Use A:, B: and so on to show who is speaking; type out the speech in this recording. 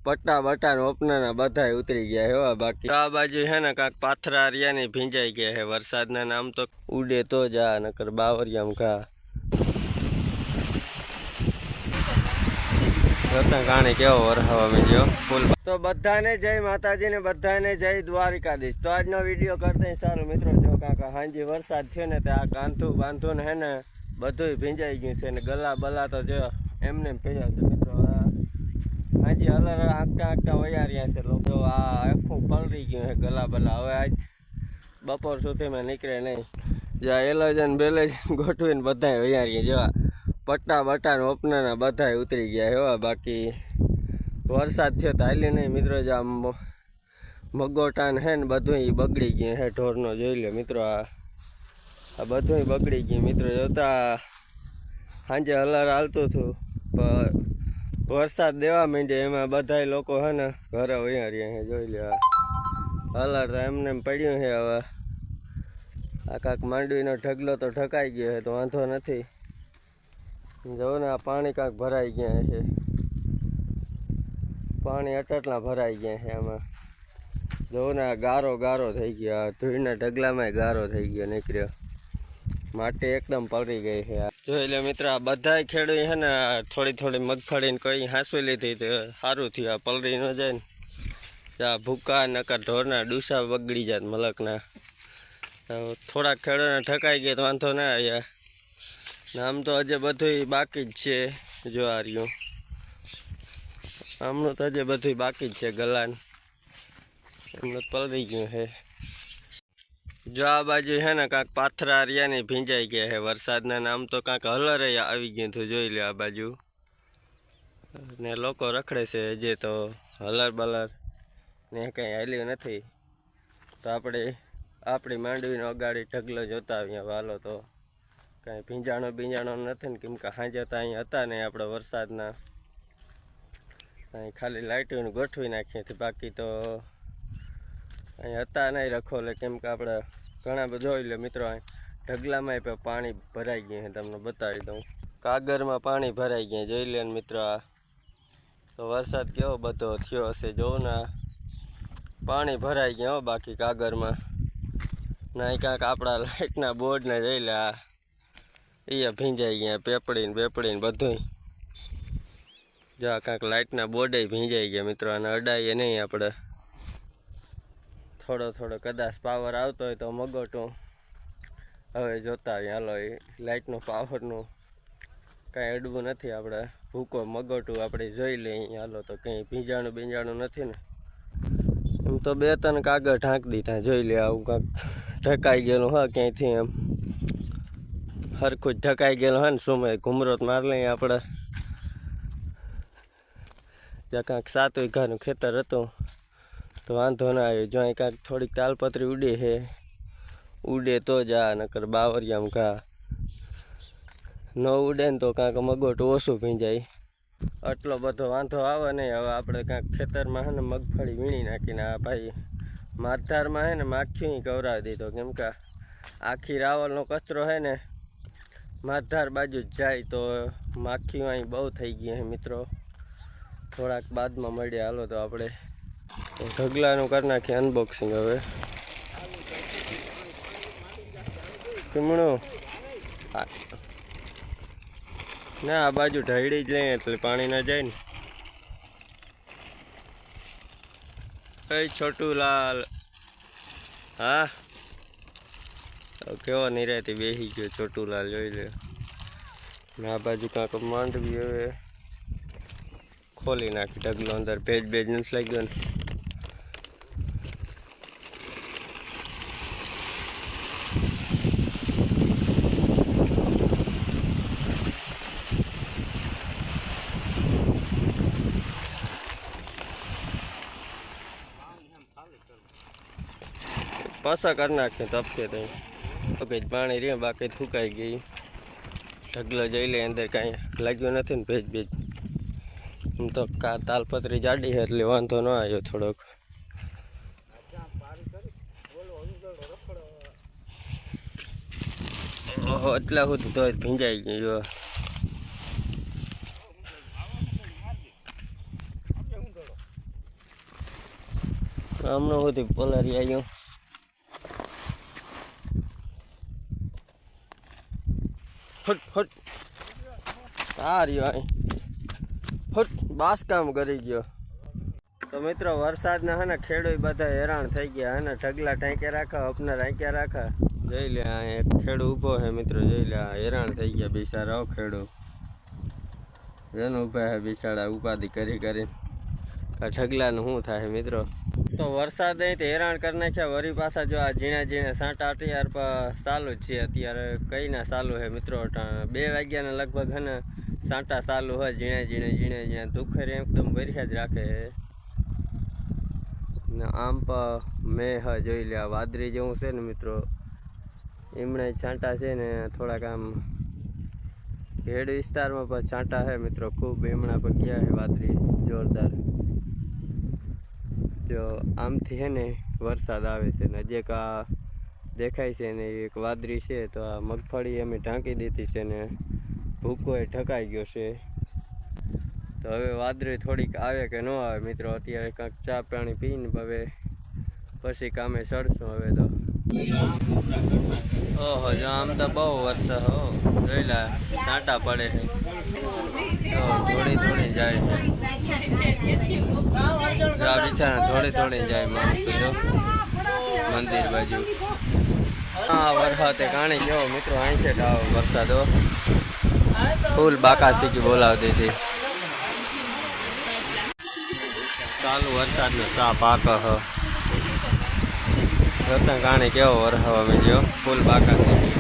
A: પટ્ટા બટા ઓપના બધા ઉતરી ગયા હે બાકી આ બાજુ હે ને કાંક પાથરા રહ્યા ને ભીંજાઈ ગયા હે વરસાદના નામ તો ઉડે તો જા નકર બાવરિયામ ઘા કાણી કેવો વરહાવા માંડ્યો ફૂલ તો બધાને જય માતાજી ને બધાને જય દ્વારિકાધીશ। તો આજનો વિડીયો કરતા સારું મિત્રો જો કાકા હાંજી વરસાદ થયો ને તો આ કાંથું બાંધું ને હે ને બધું ભીંજાઈ ગયું છે ને ગલા બલા તો જો એમને ભેજા છે મિત્રો। હાજી હલર હાંકતા હાંકતા વયા રહ્યા છે લોકો આ આખું પલળી ગયું છે ગલા બલા હવે આજ બપોર સુધીમાં નીકળે નહીં જ્યાં એલોજન બેલોજન ગોઠવીને બધા વયા રહ્યા જેવા પટ્ટા બટા ઓપના બધા ઉતરી ગયા એવા બાકી વરસાદ થયો તો હાલી નહીં મિત્રો જ આમ મગોટાન હે ને બધું બગડી ગયું હે ઢોરનો જોઈ લે મિત્રો આ બધું બગડી ગયું મિત્રો જોતા સાંજે હલર હાલતું હતું પણ વરસાદ દેવા માંડ્યો એમાં બધા લોકો હે ને ઘરે વયા રહ્યા હે જોઈ લે હલર તો એમને પડ્યું છે હવે આ કાંક માંડવીનો ઢગલો તો ઢકાઈ ગયો છે તો વાંધો નથી। જો ને આ પાણી કાંક ભરાઈ ગયા છે પાણી અટટલા ભરાઈ ગયા છે આમાં જો ને આ ગારો ગારો થઈ ગયો ધૂળના ઢગલામાં ગારો થઈ ગયો નીકળ્યો માટી એકદમ પલળી ગઈ છે જોઈ લે મિત્ર આ બધા ખેડૂત છે ને થોડી થોડી મગફળીને કોઈ હાંસવી લીધી તો સારું થયું આ પલળી ન જાય ને આ ભૂકા નકર ઢોરના ડૂસા બગડી જાય મલકના થોડાક ખેડૂતને ઠકાઈ ગયા તો વાંધો ના આવ્યા આમ તો હજે બધું બાકી જ છે જો આ રહ્યું આમનું તો હજે બધું બાકી જ છે ગલાન એમનું પલળી ગયું છે જો આ બાજુ હે ને કાંક પાથરા રહ્યા ને ભીંજાઈ ગયા છે વરસાદના નામ તો કાંક હલર આવી ગયું હતું જોઈ લે આ બાજુ ને લોકો રખડે છે હજે તો હલર બલર ને કંઈ હાલ્યું નથી તો આપણે આપણી માંડવીનો અગાડી ઢગલો જોતા અહીંયા વાલો તો કાંઈ ભીંજાણો નથી ને કેમ કે સાંજે તો અહીંયા હતા ને આપણે વરસાદના અહીં ખાલી લાઇટોને ગોઠવી નાખીએ બાકી તો અહીં હતા નહીં રખોલે કેમ કે આપણે ઘણા બધા જોઈ લે મિત્રો ઢગલામાં પણ પાણી ભરાઈ ગયું છે તમને બતાવી દઉં કાગરમાં પાણી ભરાઈ ગયા જોઈ લે મિત્રો આ તો વરસાદ કેવો બધો થયો હશે જોઉં ને પાણી ભરાઈ ગયા બાકી કાગરમાં ના કાંક આપણા લાઇટના બોર્ડને જોઈ લે આ એ ભીંજાઈ ગયા પેપડીને બધું જો આ કાંક લાઇટના બોર્ડે ભીંજાઈ ગયા મિત્રો અને અડાઈએ નહીં આપણે થોડો કદાચ પાવર આવતો હોય તો મગોટું હવે જોતા આવીએ હાલો એ લાઇટનું પાવરનું કાંઈ અડવું નથી આપણે ભૂકો મગોટું આપણે જોઈ લઈએ અહીંયા હાલો તો કંઈ ભીંજાણું નથી ને એમ તો 2-3 કાગળ ઢાંક દીધા જોઈ લે આવું કાંક ઢકાઈ ગયેલું હા ક્યાંયથી એમ હરખું જ ઢકાઈ ગયેલું હા ને સમય ઘૂમરો માર લઈએ આપણે જ્યાં કાંક 7 વીઘાનું ખેતર હતું તો વાંધો ના આવ્યો જો અહીં કાંઈક થોડીક તાલપત્રી ઉડે તો જા નકર બાવરિયામ ઘા ન ઉડે ને તો કાંઈક મગોટું ઓછું ભીંજાય આટલો બધો વાંધો આવે નહીં હવે આપણે કાંઈક ખેતરમાં હે ને મગફળી વીણી નાખીને આ ભાઈ માથારમાં હે ને માખીઓ કવરાવી દીધો કેમ કે આખી રાવલનો કચરો હે ને માથાર બાજુ જ જાય તો માખીઓ અહીં બહુ થઈ ગઈ છે મિત્રો થોડાક બાદમાં મળ્યા હાલો તો આપણે ઢગલાનું કરી નાખીએ અનબોક્સિંગ હવે કીમણું ના આ બાજુ ઢળી જ લઈએ એટલે પાણી ના જાય ને કઈ છોટું લાલ હા કેવો નિરાયતી બેસી ગયો છોટું લાલ જોઈ લે આ બાજુ કાંક માંડવી હવે ખોલી નાખી ઢગલો અંદર ભેજ નથી લાગ્યો ને પાછા કરી નાખીએ તપકે તો કંઈ પાણી રહ્યું બાકી થૂકાઈ ગઈ ઢગલો જોઈ લે અંદર કાંઈ લાગ્યું નથી ને ભેજ એમ તો તાલપત્રી જાડી છે એટલે વાંધો ન આવ્યો થોડોક ઓહો એટલા સુધી તો ભીંજાઈ ગયું જો હમણાં સુધી પોલારી આવ્યો ફટ ફટ સારી ફટ બાસ કામ કરી ગયો. તો મિત્રો વરસાદના હે ને ખેડૂત બધા હેરાન થઈ ગયા હે ને ઢગલા ટાંક્યા રાખા અપના રાખ્યા રાખા. જોઈ લે આ એક ખેડૂ ઊભો હે મિત્રો, જોઈ લે હેરાન થઈ ગયા બિચારા ખેડૂ એને ઊભા હે બિચારા ઉપાધિ કરી કરી ઢગલાનું શું થાય મિત્રો. તો વરસાદ અહીં તો હેરાન કરી નાખ્યા. વરી પાછા જો આ ઝીણા ઝીણા સાંટા અત્યાર ચાલુ જ છે. અત્યારે કઈ ના ચાલુ હે મિત્રો, 2 વાગ્યાના લગભગ હે ને સાંટા ચાલુ હોય ઝીણા ઝીણા દુખેર એકદમ ભર્યા જ રાખે હે ને. આમ મેં જોઈ લે વાદળી જેવું છે ને મિત્રો, એમણે છાંટા છે ને થોડાક આમ ખેડ વિસ્તારમાં પણ છાંટા છે મિત્રો ખૂબ. એમણા પર ગયા છે વાદળી જોરદાર. જો આમથી છે ને વરસાદ આવે છે ને હજી આ દેખાય છે ને એક વાદળી છે. તો આ મગફળી અમે ઢાંકી દીધી છે ને ભૂકો એ ઢકાઈ ગયો છે. તો હવે વાદળી થોડીક આવે કે ન આવે મિત્રો, અત્યારે કાંઈક ચા પાણી પીને હવે પછી કામે ચડશું હવે. તો ઓહો જો આમ તો બહુ વરસાદ હો, જોઈ લા છાંટા પડે છે થોડી થોડી જાય છે. આ બિચારા થોડી જાય માણસ જો મંદિર બાજુ. હા વરસાદે કાણી ગયો મિત્રો, અહીં છે વરસાદો ફૂલ બાકા સીકી બોલાવતી હતી. ચાલુ વરસાદનો ચા પાક રતન કાણી કેવો વરસાવા માંડ્યો ફૂલ બાકા સીકી.